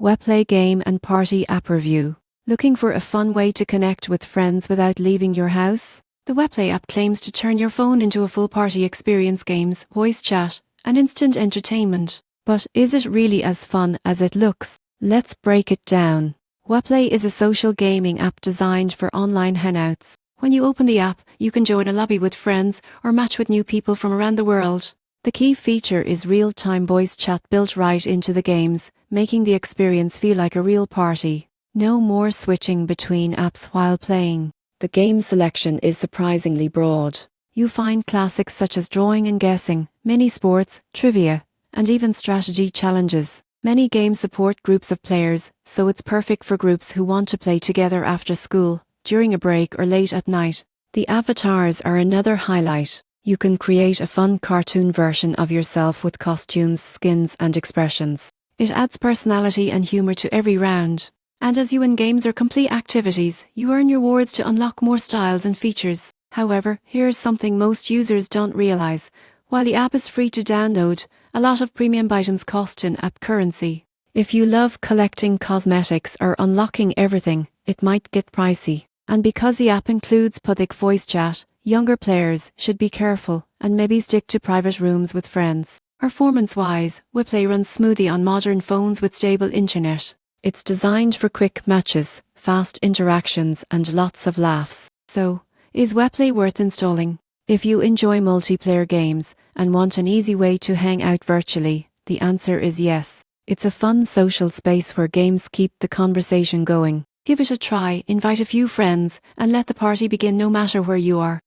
WePlay Game and Party App Review. Looking for a fun way to connect with friends without leaving your house? The WePlay app claims to turn your phone into a full party experience: games, voice chat, and instant entertainment. But is it really as fun as it looks? Let's break it down. WePlay is a social gaming app designed for online hangouts. When you open the app, you can join a lobby with friends or match with new people from around the world. The key feature is real-time voice chat built right into the games, making the experience feel like a real party. No more switching between apps while playing. The game selection is surprisingly broad. You find classics such as drawing and guessing, mini sports, trivia, and even strategy challenges. Many games support groups of players, so it's perfect for groups who want to play together after school, during a break, or late at night. The avatars are another highlight. You can create a fun cartoon version of yourself with costumes, skins, and expressions. It adds personality and humor to every round. And as you win games or complete activities, you earn rewards to unlock more styles and features. However, here's something most users don't realize. While the app is free to download, a lot of premium items cost in-app currency. If you love collecting cosmetics or unlocking everything, it might get pricey. And because the app includes public voice chat, younger players should be careful and maybe stick to private rooms with friends. Performance-wise, WePlay runs smoothly on modern phones with stable internet. It's designed for quick matches, fast interactions, and lots of laughs. So, is WePlay worth installing? If you enjoy multiplayer games and want an easy way to hang out virtually, the answer is yes. It's a fun social space where games keep the conversation going. Give it a try, invite a few friends, and let the party begin no matter where you are.